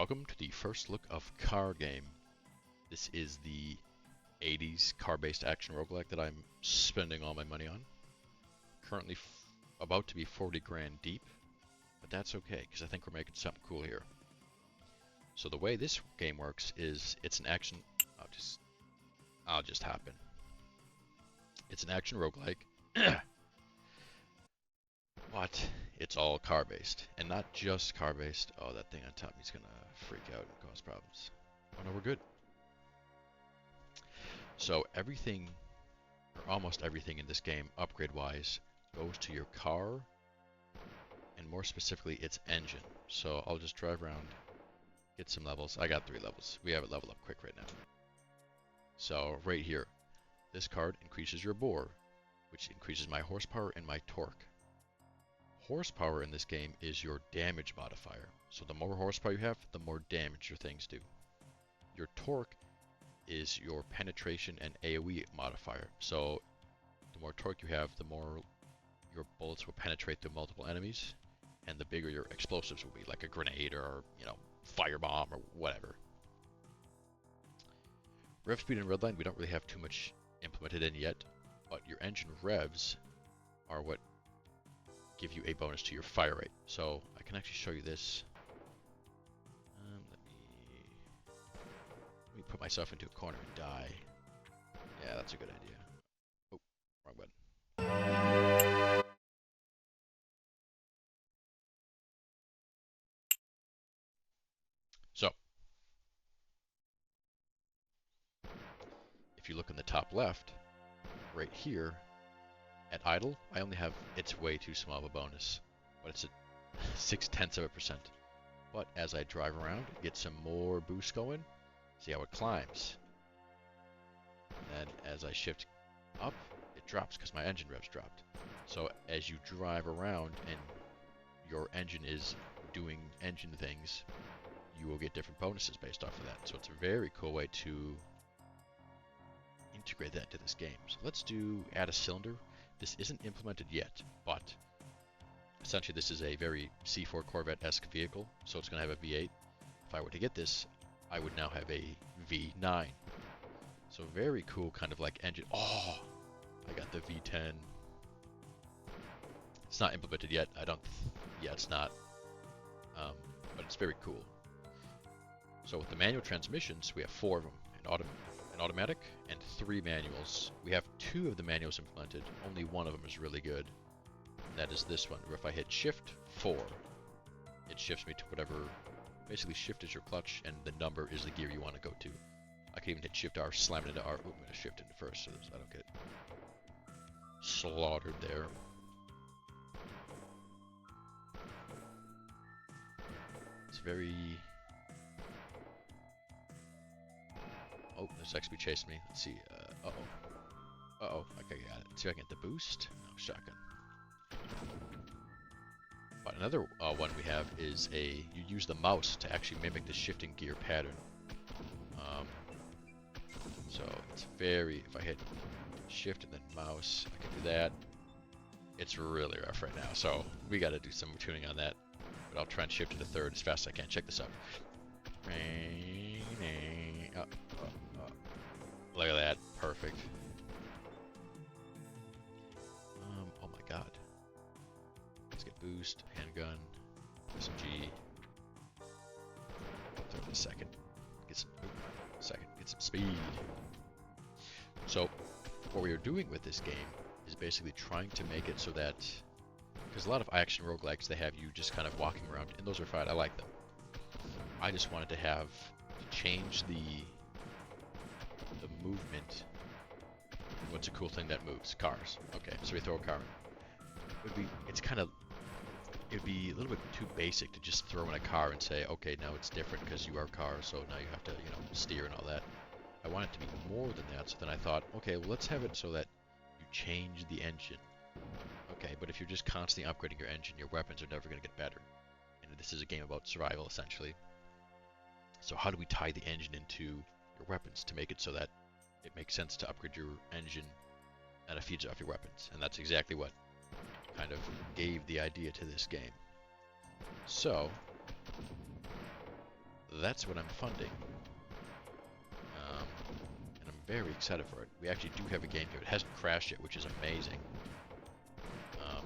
Welcome to the first look of Cargame. This is the 80s car-based action roguelike that I'm spending all my money on. Currently about to be 40 grand deep, but that's okay because I think we're making something cool here. So the way this game works is it's an action. I'll just hop in. It's an action roguelike, but it's all car-based, and not just car-based. Oh, that thing on top is gonna freak out and cause problems. Oh no, we're good. So everything, or almost everything in this game, upgrade-wise, goes to your car, and more specifically, its engine. So I'll just drive around, get some levels. I got 3 levels. We have it leveled up quick right now. So right here, this card increases your bore, which increases my horsepower and my torque. Horsepower in this game is your damage modifier. So the more horsepower you have, the more damage your things do. Your torque is your penetration and AoE modifier. So the more torque you have, the more your bullets will penetrate through multiple enemies, and the bigger your explosives will be, like a grenade or, firebomb or whatever. Rev speed and redline, we don't really have too much implemented in yet, but your engine revs are what give you a bonus to your fire rate. So I can actually show you this. Let me put myself into a corner and die. Yeah, that's a good idea. Oh, wrong button. So, if you look in the top left, right here, at idle, I only have, it's way too small of a bonus, but it's at 0.6%. But as I drive around, get some more boost going, see how it climbs. And then as I shift up, it drops because my engine revs dropped. So as you drive around and your engine is doing engine things, you will get different bonuses based off of that. So it's a very cool way to integrate that into this game. So let's do add a cylinder. This isn't implemented yet, but essentially this is a very C4 Corvette-esque vehicle, so it's going to have a V8. If I were to get this, I would now have a V9. So very cool kind of like engine. Oh, I got the V10. It's not implemented yet. Yeah, it's not. But it's very cool. So with the manual transmissions, we have 4 of them. An automatic and 3 manuals. We have 2 of the manuals implemented. Only one of them is really good. And that is this one, where if I hit Shift 4, it shifts me to whatever. Basically, Shift is your clutch, and the number is the gear you want to go to. I can even hit Shift R, slam it into R. Ooh, I'm gonna shift into first, so I don't get slaughtered there. It's very. Oh, there's XP chasing me. Let's see. Uh-oh. Okay, got it. Let's see if I can get the boost. No, shotgun. But another one we have is you use the mouse to actually mimic the shifting gear pattern. So it's if I hit shift and then mouse, I can do that. It's really rough right now, so we got to do some tuning on that. But I'll try and shift to the third as fast as I can. Check this out. Look at that. Perfect. Oh my god. Let's get boost, handgun, SMG. Throw it a second. Get some speed. So, what we are doing with this game is basically trying to make it so that, because a lot of action roguelikes, they have you just kind of walking around, and those are fine. I like them. I just wanted to change the movement. What's a cool thing that moves? Cars. Okay, so we throw a car in. It would be a little bit too basic to just throw in a car and say, okay, now it's different because you are a car, so now you have to, steer and all that. I want it to be more than that, so then I thought, okay, well, let's have it so that you change the engine. Okay, but if you're just constantly upgrading your engine, your weapons are never going to get better. And this is a game about survival, essentially. So how do we tie the engine into your weapons to make it so that it makes sense to upgrade your engine and it feeds off your weapons? And that's exactly what kind of gave the idea to this game. So that's what I'm funding. And I'm very excited for it. We actually do have a game here. It hasn't crashed yet, which is amazing.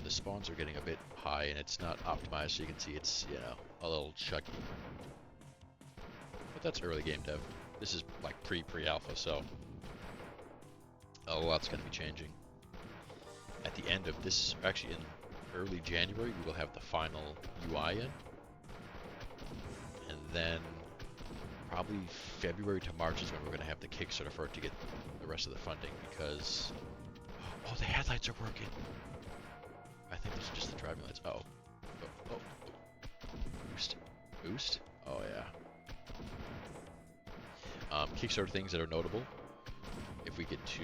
The spawns are getting a bit high, and it's not optimized, so you can see it's, you know, a little chunky. But that's early game dev. This is like pre-alpha, so a lot's going to be changing. At the end of this, actually in early January, we will have the final UI in. And then probably February to March is when we're going to have the Kickstarter for it to get the rest of the funding, because... Oh, the headlights are working! I think those are just the driving lights. Oh. Oh. Boost. Boost? Oh, yeah. Kickstarter things that are notable. If we get to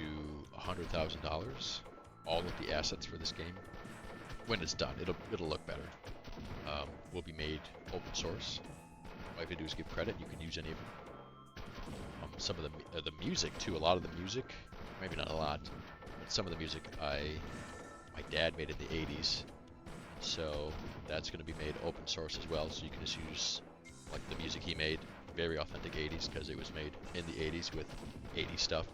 $100,000, all of the assets for this game, when it's done, it'll look better. Will be made open source. All you have to do is give credit. You can use any of them. Some of the music too. A lot of the music, maybe not a lot, but some of the music my dad made in the 80s. So that's going to be made open source as well. So you can just use like the music he made, very authentic 80s, because it was made in the 80s with 80s stuff.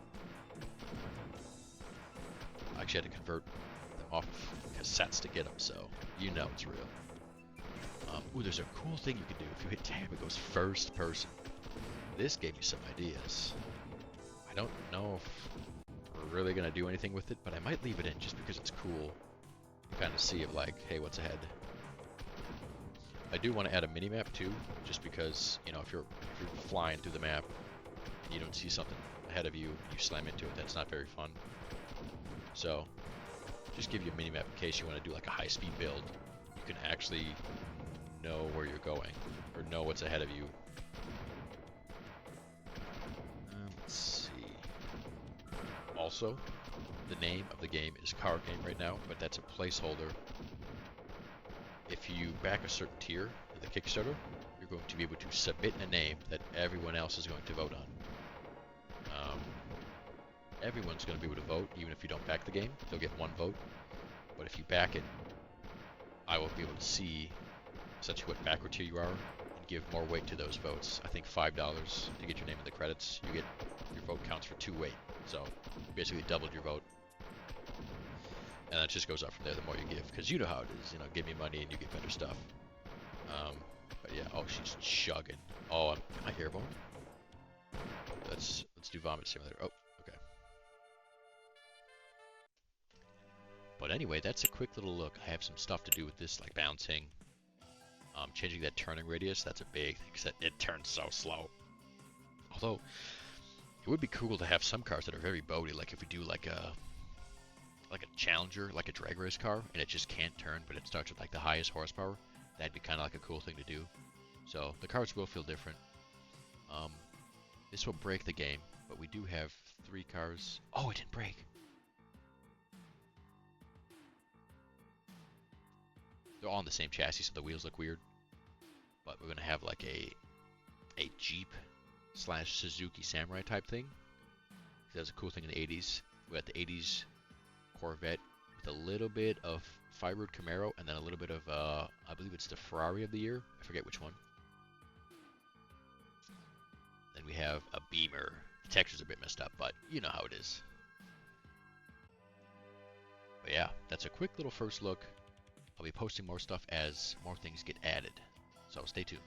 I actually had to convert them off cassettes to get them, so you know it's real. Ooh, there's a cool thing you can do. If you hit tab, it goes first person. This gave me some ideas. I don't know if we're really going to do anything with it, but I might leave it in just because it's cool. Kind of see it like, hey, what's ahead? I do want to add a mini-map too, just because, you know, if you're flying through the map and you don't see something ahead of you, you slam into it, that's not very fun. So, just give you a mini-map in case you want to do like a high-speed build. You can actually know where you're going, or know what's ahead of you. Let's see. Also, the name of the game is Cargame right now, but that's a placeholder. If you back a certain tier in the Kickstarter, you're going to be able to submit a name that everyone else is going to vote on. Everyone's going to be able to vote, even if you don't back the game. They'll get one vote. But if you back it, I will be able to see essentially what backer tier you are and give more weight to those votes. I think $5 to get your name in the credits. Your vote counts for 2 weight. So you basically doubled your vote. And that just goes up from there the more you give, because you know how it is. You know, give me money and you get better stuff. But yeah, oh, she's chugging. Oh, am I airborne? Let's do Vomit Simulator. Oh, okay. But anyway, that's a quick little look. I have some stuff to do with this, like bouncing. Changing that turning radius, that's a big thing, because it turns so slow. Although, it would be cool to have some cars that are very boaty, like if we do like a Challenger, like a drag race car, and it just can't turn, but it starts with like the highest horsepower. That'd be kind of like a cool thing to do. So the cars will feel different. This will break the game, but we do have 3 cars. Oh, it didn't break. They're all on the same chassis, so the wheels look weird. But we're gonna have like a Jeep / Suzuki Samurai type thing. That was a cool thing in the 80s. We got the 80s Corvette with a little bit of fibered Camaro, and then a little bit of, I believe it's the Ferrari of the year. I forget which one. Then we have a Beamer. The texture's a bit messed up, but you know how it is. But yeah, that's a quick little first look. I'll be posting more stuff as more things get added. So stay tuned.